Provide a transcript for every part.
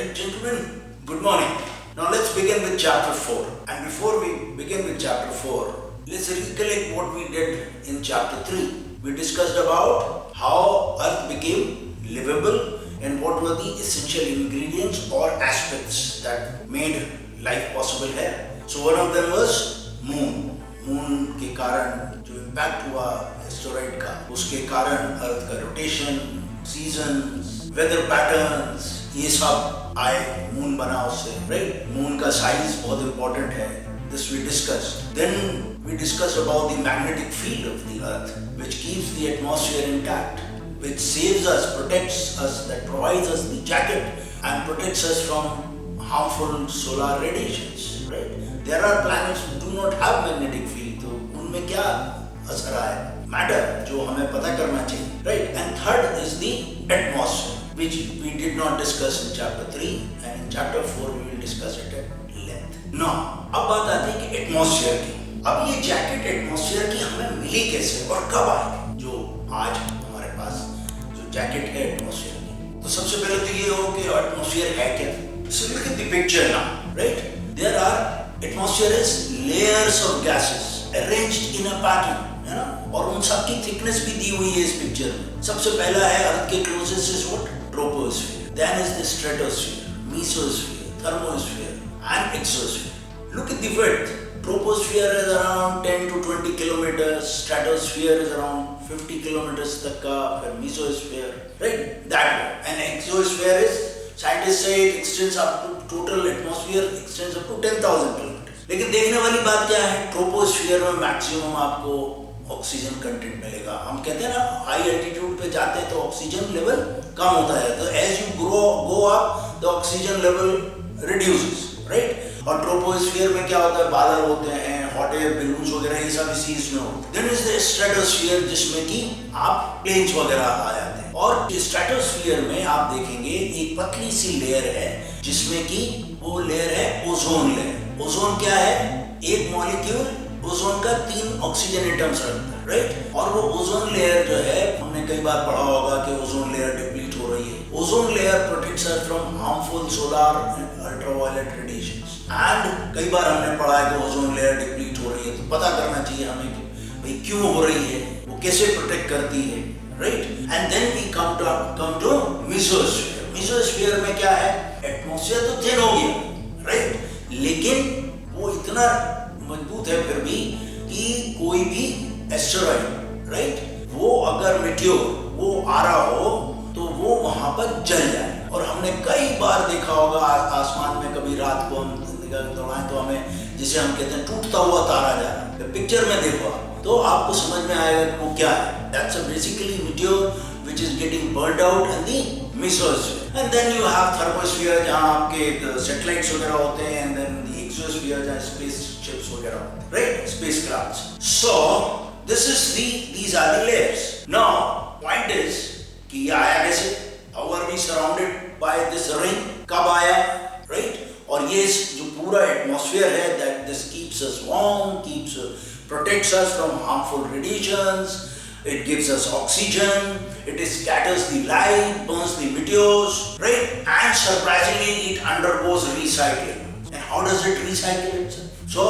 and gentlemen, good morning. Now let's begin with chapter 4. And before we begin with chapter 4, let's recollect what we did in chapter 3. We discussed about how Earth became livable and what were the essential ingredients or aspects that made life possible here. So one of them was moon. Moon के कारण जो impact हुआ asteroid का, उसके कारण अर्थ का rotation, season, weather patterns, ये सब आए, मून बना उससे, राइट? मून का साइज बहुत इंपॉर्टेंट है, this we discussed. Then we discussed about the magnetic field of the earth which keeps the atmosphere intact, which saves us, protects us, that provides us the jacket and protects us from harmful solar radiations, right? There are planets who do not have magnetic field, तो उनमें क्या असर आए? Matter, जो हमें पता करना चाहिए, right? And third is the atmosphere, which we did not discuss in chapter 3, and in chapter 4 we will discuss it at length. Now, अब बात आती है कि atmosphere की. अब ये जैकेट atmosphere की हमें मिली कैसे और कब आई? जो आज हमारे पास जो जैकेट है atmosphere की. तो सबसे पहले तो ये हो कि atmosphere है क्या? So look at the picture now, right? There are atmosphere is layers of gases arranged in a pattern, है ना? और उन सब की thickness भी दी हुई है इस पिक्चर में. सबसे पहला है अर्थ के closest is what? Troposphere. Then is the stratosphere, mesosphere, thermosphere, and exosphere. Look at the width. Troposphere is around 10 to 20 kilometers. Stratosphere is around 50 kilometers तक का. फिर mesosphere, right? That way. And exosphere is, scientists say it extends up to, total atmosphere extends up to 10,000 kilometers. लेकिन देखने वाली बात क्या है? Troposphere में मैक्सिमम आपको ऑक्सीजन कंटेंट मिलेगा. हम कहते हैं ना, हाई एल्टीट्यूड पे जाते हैं तो ऑक्सीजन लेवल कम होता है, तो as you go up the oxygen level reduces, right? और ट्रोपोस्फीयर में क्या होता है? बादल होते हैं, हॉट एयर बैलून्स वगैरह, ये सब इसी इसमें होते हैं. देन इज द स्ट्रेटोस्फीयर, जिसमें कि आप प्लेन्स वगैरह आ जाते हैं. और स्ट्रेटोस्फीयर में आप देखेंगे एक पतली सी लेयर है, जिसमें कि वो लेयर है ओजोन लेयर. ओजोन क्या है? एक मॉलिक्यूल ओजोन का 3 ऑक्सीजन एटम्स रखता है, राइट? और वो ओजोन लेयर जो है, हमने कई बार पढ़ा होगा कि ओजोन लेयर डिप्लीट हो रही है. Ozone layer protects us from harmful solar and ultraviolet radiations. And कई बार हमने पढ़ा है कि ओजोन लेयर डिप्लीट हो रही है, तो पता करना चाहिए हमें कि भाई क्यों हो रही है, वो कैसे प्रोटेक्ट करती है, right? And then we come to mesosphere. Mesosphere में क्या है? एटमॉस्फेयर तो थिन हो गया, right? लेकिन वो इतना मजबूत है फिर भी कि कोई भी एस्टेरॉइड, right? वो अगर मेटियोर वो आ रहा हो तो वो वहां पर जल जाए. और हमने कई बार देखा होगा आसमान में, कभी रात को हम दौड़ाएं तो हमें, जिसे हम कहते हैं टूटता हुआ तारा जा रहा है, पिक्चर में देखो तो आपको समझ में आएगा कि वो क्या है. That's basically meteor which is getting burnt out in the mesosphere. And then you have thermosphere जहाँ आपके satellites वगैरह होते हैं, and then the exosphere जहाँ spaceships वगैरह होते हैं, right? Spacecrafts. So this is these are the layers. Now point is कि ये आया कैसे? How are we surrounded by this ring? कब आया, right? और ये जो पूरा एटमॉस्फेयर है, that this keeps us warm, protects us from harmful radiations, it gives us oxygen, it scatters the light, burns the meteors, right? And surprisingly, it undergoes recycling. And how does it recycle itself? So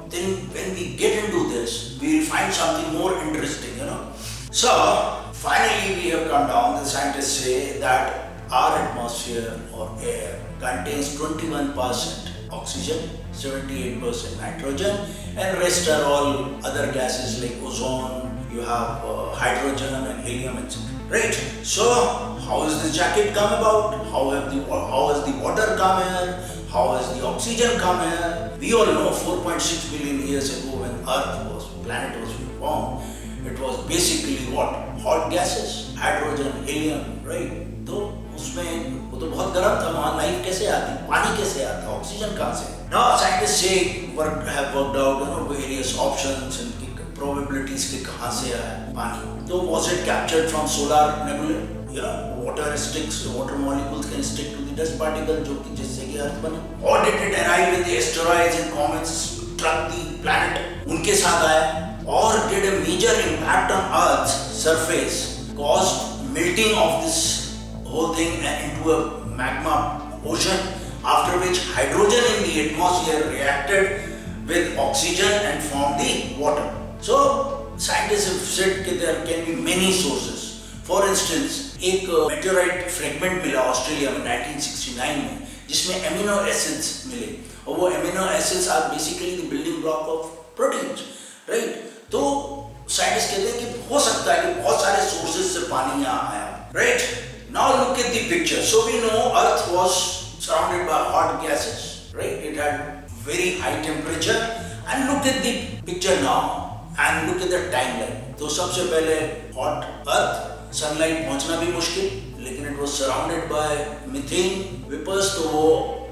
then when we get into this, we will find something more interesting, you know. So finally we have come down, the scientists say that our atmosphere or air contains 21% oxygen, 78% nitrogen, and rest are all other gases like ozone, you have hydrogen and helium, etc. Right? So how has the jacket come about? How has the water come here? How has the oxygen come here? We all know 4.6 billion years ago when planet was formed, it was basically what? Hot gases, hydrogen, helium, right? तो उसमें वो तो बहुत गर्म था, वहाँ life कैसे आती, पानी कैसे आता, ऑक्सीजन कहाँ से? Now scientists have worked out, you know, various options and probabilities कि कहाँ से आया पानी. तो was it captured from solar nebula? You know, water molecules can stick to the dust particle जो कि जिससे कि अर्थ बने. Or did it arrive when the asteroids and comets struck the planet? उनके साथ आया. Or did a major impact on Earth's surface caused melting of this whole thing into a magma ocean, after which hydrogen in the atmosphere reacted with oxygen and formed the water. So scientists have said that there can be many sources. For instance, एक meteorite fragment मिला Australia में 1969 में, जिसमें amino acids मिले, और वो amino acids are basically the building block of proteins, right? तो scientist कहते हैं कि हो सकता है कि बहुत सारे सोर्सेज से पानी यहाँ आया, right? Now look at the picture. So we know Earth was surrounded by hot gases, right? It had very high temperature. And look at the picture now and look at the timeline. तो सबसे पहले hot Earth, sunlight पहुंचना भी मुश्किल, लेकिन it was surrounded by methane vapors, तो वो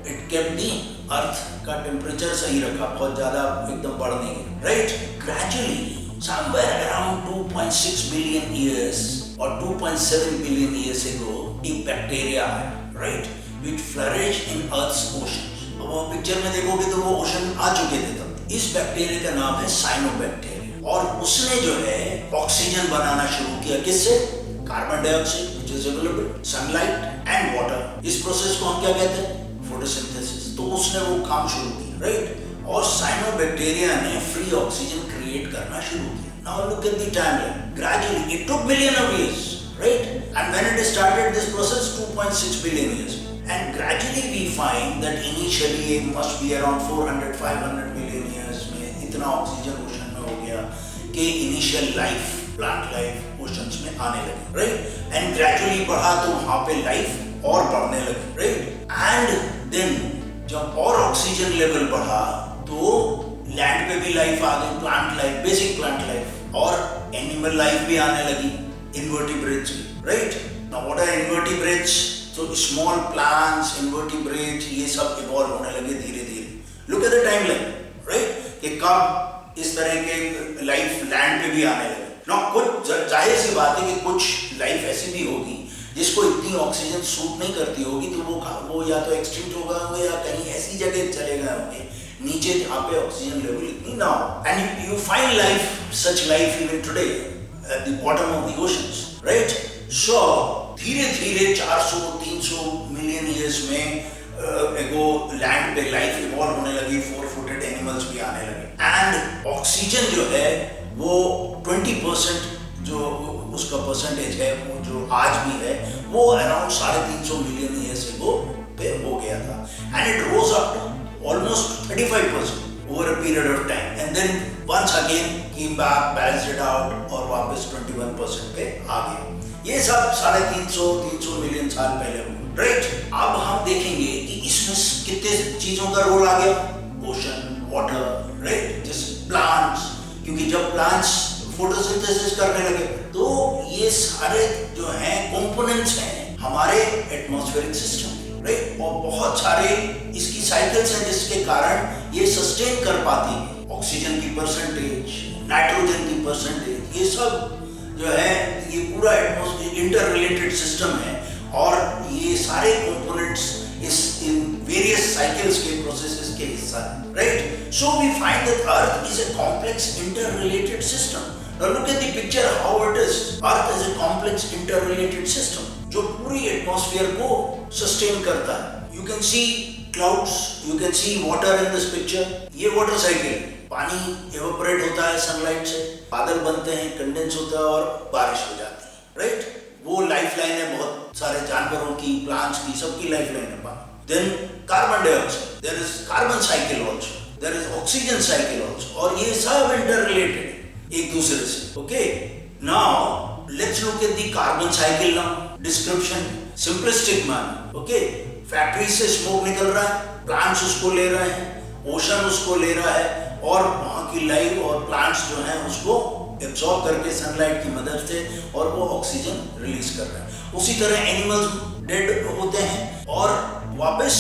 it kept the Earth का temperature सही रखा, बहुत ज़्यादा एकदम बढ़ नहीं गया, right? Gradually, somewhere around 2.6 billion years or 2.7 billion years ago, एक bacteria आया, right? Which flourished in Earth's oceans. अब वो पिक्चर में देखोगे तो वो ओशन आ चुके थे तब। इस बैक्टीरिया का नाम है साइनोबैक्टीरिया, और उसने जो है ऑक्सीजन बनाना शुरू किया, किससे? Carbon dioxide, which is available, sunlight and water. इस प्रोसेस को हम क्या कहते हैं? फोटोसिंथेसिस। तो उसने वो काम शुरू किया, राइट? और साइनोबैक्टीरिया ने फ्री ऑक्सीजन क्रिएट करना शुरू किया। Now look at the timeline. Gradually, it took million of years, right? And when it started this process, 2.6 billion years. And gradually we find that initially it must be around 400-500 million years में इतना oxygen ocean में हो गया कि initial life, plant life oceans में आने लगी, right? And gradually बढ़ा तो वहाँ पे लाइफ और बढ़ने लगी, राइट? एंड देन जब और ऑक्सीजन लेवल बढ़ा तो लैंड पे भी लाइफ आ गई, plant life, basic plant life, और एनिमल लाइफ भी आने लगी, invertebrates, right? Now what are invertebrates? तो स्मॉल प्लांट्स, इन्वर्टिब्रेट्स, ये सब इवॉल्व होने लगे धीरे धीरे। Look at the timeline, right? कि कब इस तरह के लाइफ लैंड पे भी आने लगे। ना कुछ जाहिर सी बात है कि कुछ लाइफ ऐसी भी होगी जिसको इतनी ऑक्सीजन सूट नहीं करती होगी, तो वो या तो एक्सटिंक्ट हो गए होंगे या कहीं ऐसी जगह चले गए होंगे नीचे जहाँ पे ऑक्सीजन लेवल इतनी ना हो। And you find life, such life even today at the bottom of the oceans, right? So धीरे धीरे 400-300 मिलियन ईयर्स में एगो लैंड पे लाइफ इवॉल्व होने लगी, 4-footed एनिमल्स भी आने लगे, एंड ऑक्सीजन जो है वो 20% जो उसका परसेंटेज है, वो जो आज भी है, वो अराउंड 350 मिलियन ईयर्स एगो पे हो गया था, and it rose up to almost 35% over a period of time, and then once again came back, balanced it out और वापस 21% पे आ गया। ये सब 350 मिलियन साल पहले हुआ, राइट? अब हम देखेंगे कि इसमें कितने चीजों का रोल आ गया, ओशन, वाटर, राइट? जैसे प्लांट्स, क्योंकि जब प्लांट्स फोटोसिंथेसिस करने लगे तो ये सारे जो हैं कंपोनेंट्स हैं हमारे एटमॉस्फेरिक सिस्टम, राइट? और बहुत सारे इसकी साइकिल्स हैं जिसके कारण ये सस्टेन कर पाती है ऑक्सीजन की परसेंटेज, नाइट्रोजन की परसेंटेज, ये सब जो है ये पूरा एटमॉस्फेयर इंटर रिलेटेड सिस्टम है, और ये सारे कंपोनेंट्स इस इन वेरियस साइकिल्स के प्रोसेसेस के हिस्सा है, right? So we find that earth is a complex inter related system. Now look at the picture how it is. Earth is a complex inter related system जो पूरी atmosphere को sustain करता है। You can see clouds, you can see water in this picture. ये water cycle, पानी evaporate होता है sunlight से, बादल बनते हैं, कंडेंस होता है और बारिश हो जाती है, राइट? वो लाइफ लाइन है बहुत सारे जानवरों की, प्लांट्स की, सबकी लाइफ लाइन है पानी। Then carbon dioxide, there is carbon cycle also, there is oxygen cycle also, और ये सब इंटर रिलेटेड एक दूसरे से, okay? Now let's look at the carbon cycle now. Description simplistic manner, okay? Factory से smoke निकल रहा है, प्लांट्स उसको ले रहे हैं, ओशन उसको ले रहा है, और वहाँ की लाइफ और प्लांट्स जो हैं उसको एब्सॉर्ब करके सनलाइट की मदद से, और वो ऑक्सीजन रिलीज कर रहा है। उसी तरह एनिमल्स डेड होते हैं और वापस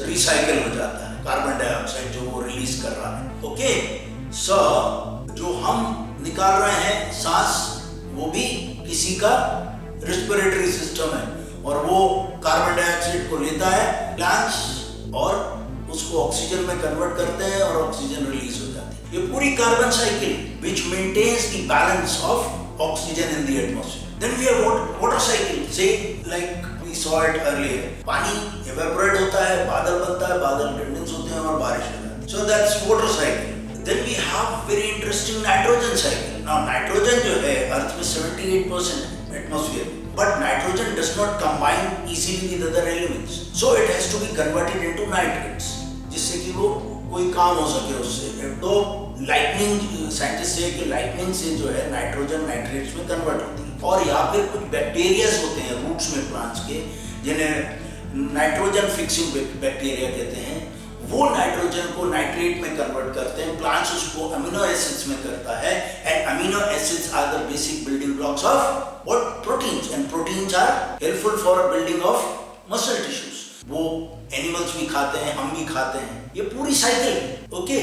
रिसाइकल हो जाता है कार्बन डाइऑक्साइड जो वो रिलीज कर रहा है, ओके? सो जो हम निकाल रहे हैं सांस, वो भी किसी का रेस्पिरेटरी सिस्टम है, और वो कार्बन डाइऑक्साइड को लेता है प्लांट्स और उसको ऑक्सीजन में कन्वर्ट करते हैं और ऑक्सीजन रिलीज हो जाती है। ये पूरी carbon cycle which maintains the balance of oxygen in the atmosphere. Then we have water cycle. Say like we saw it earlier. पानी evaporate होता है, बादल बनता है, बादल condense होते हैं और बारिश हो जाती है. So that's water cycle. Then we have very interesting nitrogen cycle. Now nitrogen जो है अर्थ में 78% atmosphere, but nitrogen does not combine easily with other elements. So it has to be converted into nitrates, जिससे कि वो कोई काम हो सके उससे. तो लाइटनिंग साइंटिस्ट से कि लाइटनिंग से जो है नाइट्रोजन नाइट्रेट्स में कन्वर्ट होती है. और या फिर कुछ बैक्टीरियाज होते हैं रूट्स में प्लांट्स के जिन्हें नाइट्रोजन फिक्सिंग बैक्टीरिया कहते हैं. वो नाइट्रोजन को नाइट्रेट में कन्वर्ट करते हैं. प्लांट्स उसको अमीनो एसिड्स में करता है. And amino acids are the basic building blocks of what proteins. And proteins are helpful for building of muscle tissues. वो एनिमल्स भी खाते हैं, हम भी खाते हैं. ये पूरी साइकिल. ओके,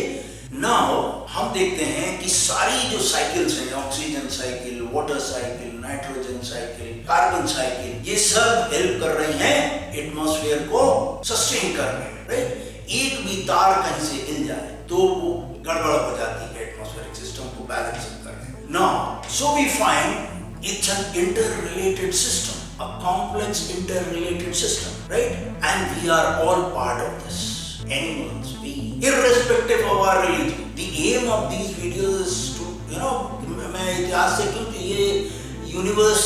नाउ हम देखते हैं कि सारी जो साइकिल्स हैं, oxygen cycle, water cycle, nitrogen cycle, carbon cycle, ये सब हेल्प कर रही हैं एटमॉस्फेयर को सस्टेन करने में. राइट, एक भी तार कहीं से हिल जाए तो वो गड़बड़ हो जाती है एटमॉस्फेरिक सिस्टम को बैलेंस करने. Now so we find it's an interrelated system, a complex interrelated system, right? And we are all part of this. Animals, we, irrespective of our religion. The aim of these videos is to, मैं इतिहास से क्यों ये universe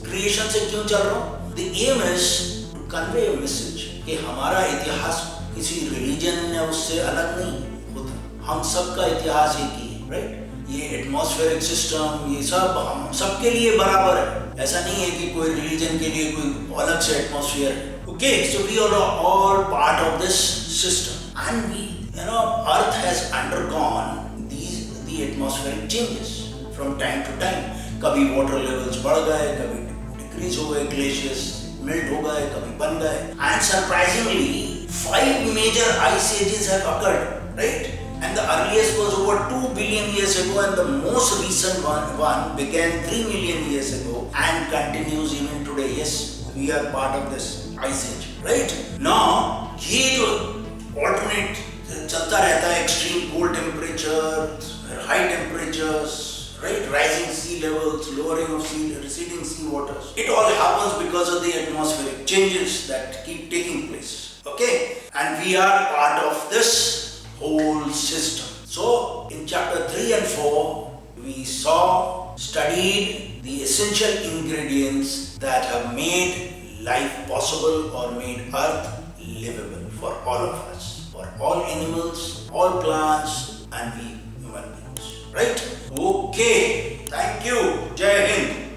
creation से क्यों चल रहा हूँ? The aim is to convey a message कि हमारा इतिहास किसी रिलीजन या उससे अलग नहीं होता. हम सबका इतिहास एक ही है, राइट? ये एटमॉस्फेरिक सिस्टम, ये सब हम सबके लिए बराबर है. ऐसा नहीं है कि कोई रिलीजन के लिए कोई अलग से एटमॉस्फेयर है. Okay, so we are all part of this system and we earth has undergone the atmospheric changes from time to time. कभी वाटर लेवल्स बढ़ गए, कभी डिक्रीज हो गए, ग्लेशियर्स मेल्ट हो गए, कभी बन गए. And surprisingly 5 major ice ages have occurred, right? And the earliest was over 2 billion years ago, and the most recent one began 3 million years ago and continues even today. Yes, we are part of this ice age, right? Now, ये जो alternate चलता रहता है, extreme cold temperatures, high temperatures, right? Rising sea levels, lowering of receding sea waters. It all happens because of the atmospheric changes that keep taking place. Okay, and we are part of this whole system. So in chapter 3 and 4 we studied the essential ingredients that have made life possible or made earth livable for all of us, for all animals, all plants, and we human beings, right? Okay, thank you. Jai Hind.